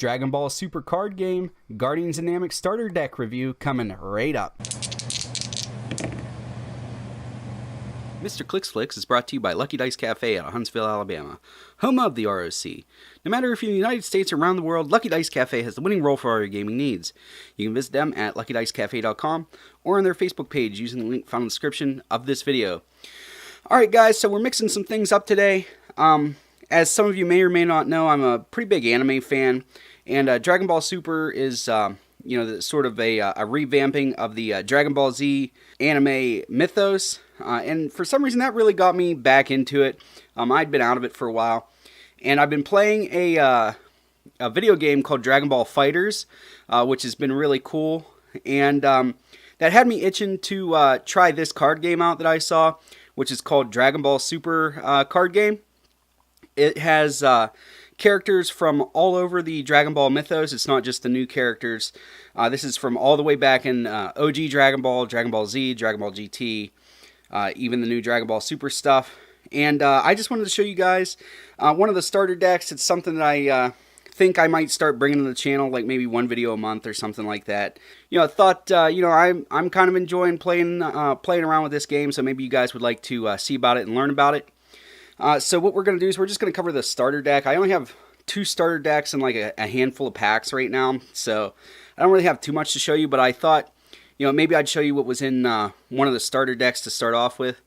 Dragon Ball Super card game, Guardians of Namekians starter deck review coming right up. Mr. Clicks Flicks is brought to you by Lucky Dice Cafe out of Huntsville, Alabama, home of the ROC. No matter if you're in the United States or around the world, Lucky Dice Cafe has the winning role for all your gaming needs. You can visit them at luckydicecafé.com or on their Facebook page using the link found in the description of this video. Alright guys, so we're mixing some things up today. As some of you may or may not know, I'm a pretty big anime fan, and Dragon Ball Super is sort of a revamping of the Dragon Ball Z anime mythos, and for some reason that really got me back into it. I'd been out of it for a while, and I've been playing a video game called Dragon Ball FighterZ, which has been really cool, and that had me itching to try this card game out that I saw, which is called Dragon Ball Super card game. It has characters from all over the Dragon Ball mythos. It's not just the new characters. This is from all the way back in OG Dragon Ball Z, Dragon Ball GT, even the new Dragon Ball Super stuff. And I just wanted to show you guys one of the starter decks. It's something that I think I might start bringing to the channel, like maybe one video a month or something like that. I thought, I'm kind of enjoying playing around with this game, so maybe you guys would like to see about it and learn about it. So what we're going to do is we're just going to cover the starter deck. I only have 2 starter decks and like a handful of packs right now, so I don't really have too much to show you, but I thought, maybe I'd show you what was in one of the starter decks to start off with.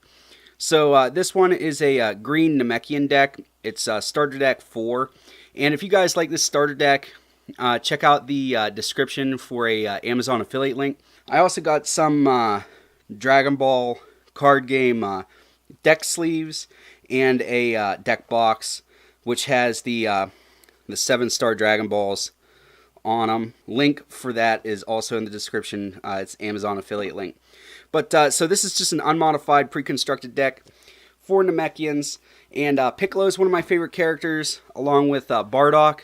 So this one is a green Namekian deck. It's starter deck 4, and if you guys like this starter deck, check out the description for a Amazon affiliate link. I also got some Dragon Ball card game deck sleeves and a deck box, which has the 7-star Dragon Balls on them. Link for that is also in the description. It's Amazon affiliate link. But so this is just an unmodified pre-constructed deck for Namekians, and Piccolo is one of my favorite characters, along with Bardock,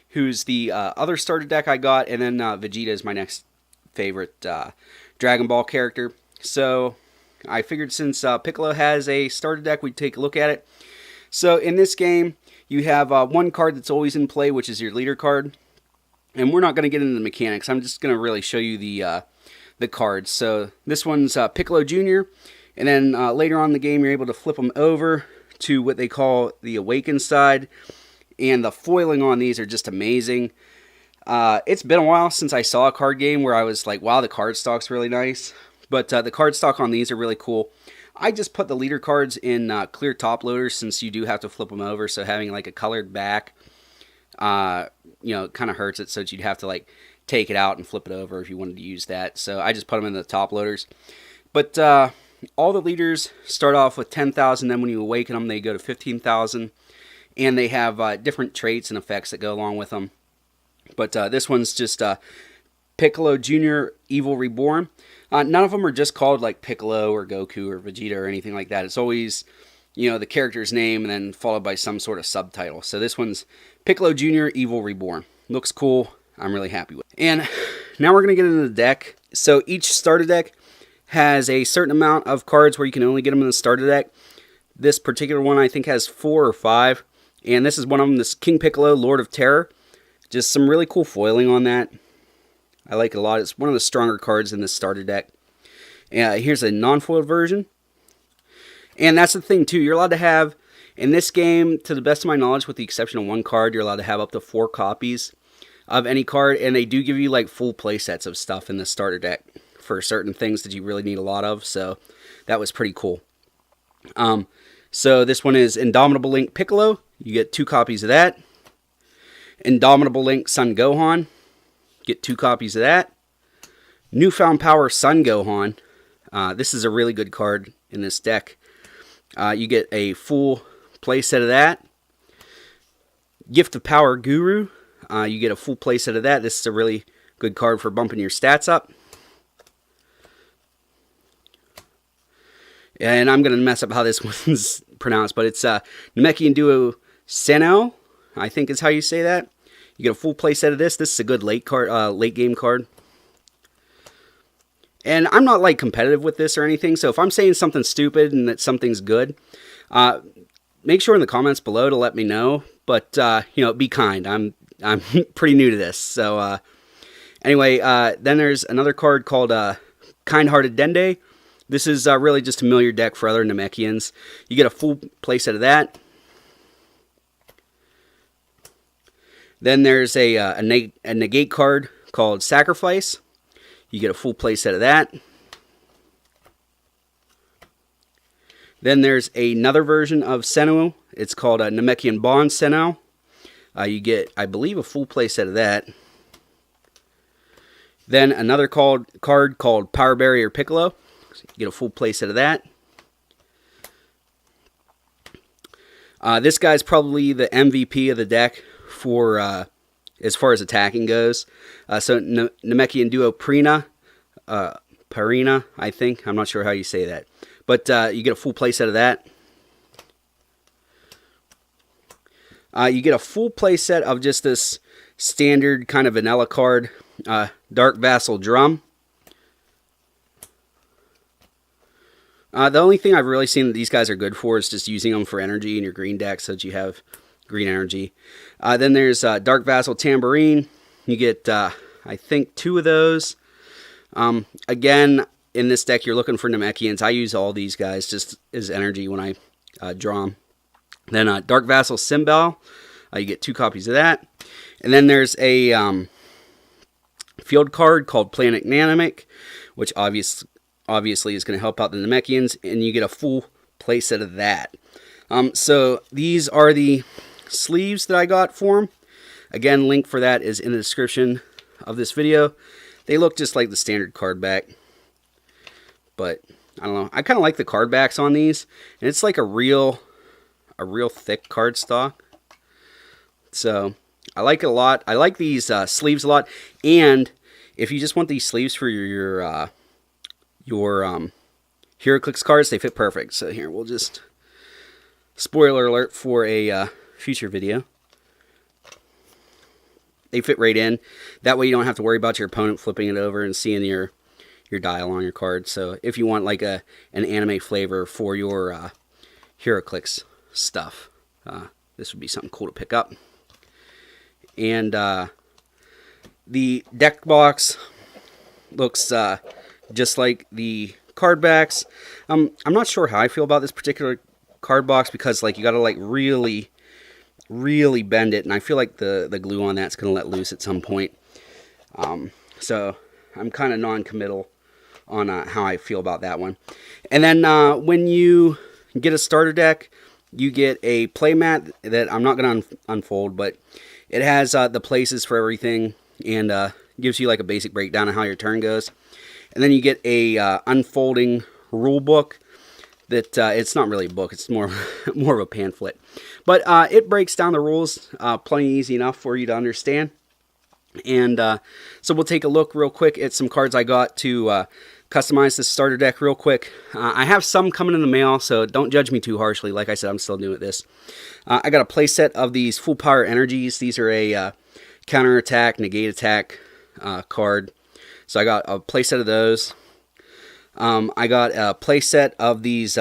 who's the other starter deck I got, and then Vegeta is my next favorite Dragon Ball character. So I figured since Piccolo has a starter deck, we'd take a look at it. So in this game, you have one card that's always in play, which is your leader card. And we're not going to get into the mechanics. I'm just going to really show you the cards. So this one's Piccolo Jr. And then later on in the game, you're able to flip them over to what they call the Awakened side. And the foiling on these are just amazing. It's been a while since I saw a card game where I was like, wow, the card stock's really nice. But the card stock on these are really cool. I just put the leader cards in clear top loaders, since you do have to flip them over. So having like a colored back, kind of hurts it. So you'd have to like take it out and flip it over if you wanted to use that. So I just put them in the top loaders. But all the leaders start off with 10,000. Then when you awaken them, they go to 15,000. And they have different traits and effects that go along with them. But this one's just Piccolo Jr. Evil Reborn. None of them are just called like Piccolo or Goku or Vegeta or anything like that. It's always, the character's name and then followed by some sort of subtitle. So this one's Piccolo Jr. Evil Reborn. Looks cool. I'm really happy with it. And now we're going to get into the deck. So each starter deck has a certain amount of cards where you can only get them in the starter deck. This particular one I think has 4 or 5. And this is one of them, this King Piccolo, Lord of Terror. Just some really cool foiling on that. I like it a lot. It's one of the stronger cards in this starter deck. Here's a non-foiled version. And that's the thing, too. You're allowed to have, in this game, to the best of my knowledge, with the exception of one card, you're allowed to have up to 4 copies of any card. And they do give you, like, full play sets of stuff in the starter deck for certain things that you really need a lot of. So that was pretty cool. So this one is Indomitable Link Piccolo. You get 2 copies of that. Indomitable Link Son Gohan. Get 2 copies of that. Newfound Power Son Gohan. This is a really good card in this deck. You get a full play set of that. Gift of Power Guru. You get a full play set of that. This is a really good card for bumping your stats up. And I'm going to mess up how this one's pronounced, but it's Namekian Duo Senno, I think is how you say that. You get a full play set of this. This is a good late game card. And I'm not like competitive with this or anything, so if I'm saying something stupid and that something's good, make sure in the comments below to let me know. But be kind. I'm I'm pretty new to this. So anyway, then there's another card called Kind-Hearted Dende. This is really just to mill your deck for other Namekians. You get a full playset of that. Then there's a negate card called Sacrifice. You get a full playset of that. Then there's another version of Sennu. It's called a Namekian Bond Sennu. You get, I believe, a full playset of that. Then another card called Power Barrier Piccolo. So you get a full playset of that. This guy's probably the MVP of the deck for as far as attacking goes. So Namekian Duo Parina, I think. I'm not sure how you say that. But you get a full playset of that. You get a full playset of just this standard kind of vanilla card, Dark Vassal Drum. The only thing I've really seen that these guys are good for is just using them for energy in your green deck so that you have green energy. Then there's Dark Vassal Tambourine. You get, I think, 2 of those. Again, in this deck, you're looking for Namekians. I use all these guys just as energy when I draw them. Then Dark Vassal Symbol. You get 2 copies of that. And then there's a field card called Planet Namek, which obviously is going to help out the Namekians, and you get a full playset of that. So these are the sleeves that I got for them. Again, link for that is in the description of this video. They look just like the standard card back, but I don't know. I kind of like the card backs on these, and it's like a real thick card stock. So I like it a lot. I like these sleeves a lot, and if you just want these sleeves for your HeroClix cards, they fit perfect. So here, we'll just spoiler alert for a future video. They fit right in. That way you don't have to worry about your opponent flipping it over and seeing your dial on your card. So if you want like an anime flavor for your HeroClix stuff, this would be something cool to pick up. And the deck box looks just like the card backs. I'm not sure how I feel about this particular card box because like you got to like really bend it, and I feel like the glue on that's going to let loose at some point. So I'm kind of non-committal on how I feel about that one. And then when you get a starter deck, you get a playmat that I'm not going to unfold, but it has the places for everything and gives you like a basic breakdown of how your turn goes. And then you get a unfolding rule book that it's not really a book, it's more of a pamphlet. But it breaks down the rules plenty easy enough for you to understand. And so we'll take a look real quick at some cards I got to customize this starter deck real quick. I have some coming in the mail, so don't judge me too harshly. Like I said, I'm still new at this. I got a playset of these full power energies. These are a counter attack, negate attack card. So I got a playset of those. I got a playset of these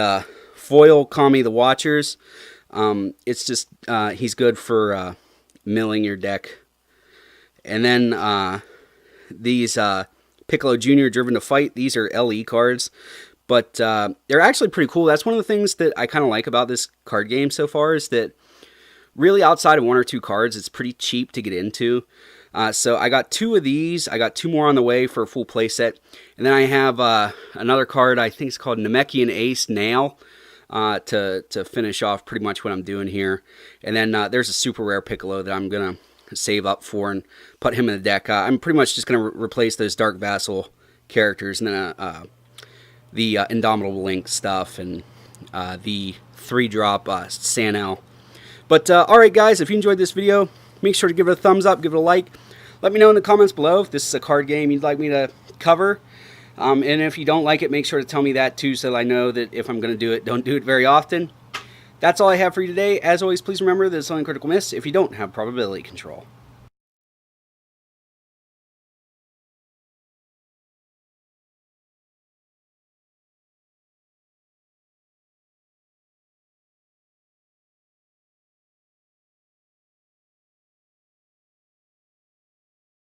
foil Kami the Watchers. It's just, he's good for milling your deck. And then these Piccolo Jr. Driven to Fight. These are LE cards. But they're actually pretty cool. That's one of the things that I kind of like about this card game so far is that really outside of 1 or 2 cards, it's pretty cheap to get into. So I got 2 of these. I got 2 more on the way for a full playset. And then I have another card, I think it's called Namekian Ace Nail, to finish off pretty much what I'm doing here. And then there's a super rare Piccolo that I'm going to save up for and put him in the deck. I'm pretty much just going to replace those Dark Vassal characters and then the Indomitable Link stuff and the 3-drop Sanel. But alright guys, if you enjoyed this video, make sure to give it a thumbs up, give it a like. Let me know in the comments below if this is a card game you'd like me to cover. And if you don't like it, make sure to tell me that too so that I know that if I'm going to do it, don't do it very often. That's all I have for you today. As always, please remember that it's only critical miss if you don't have probability control.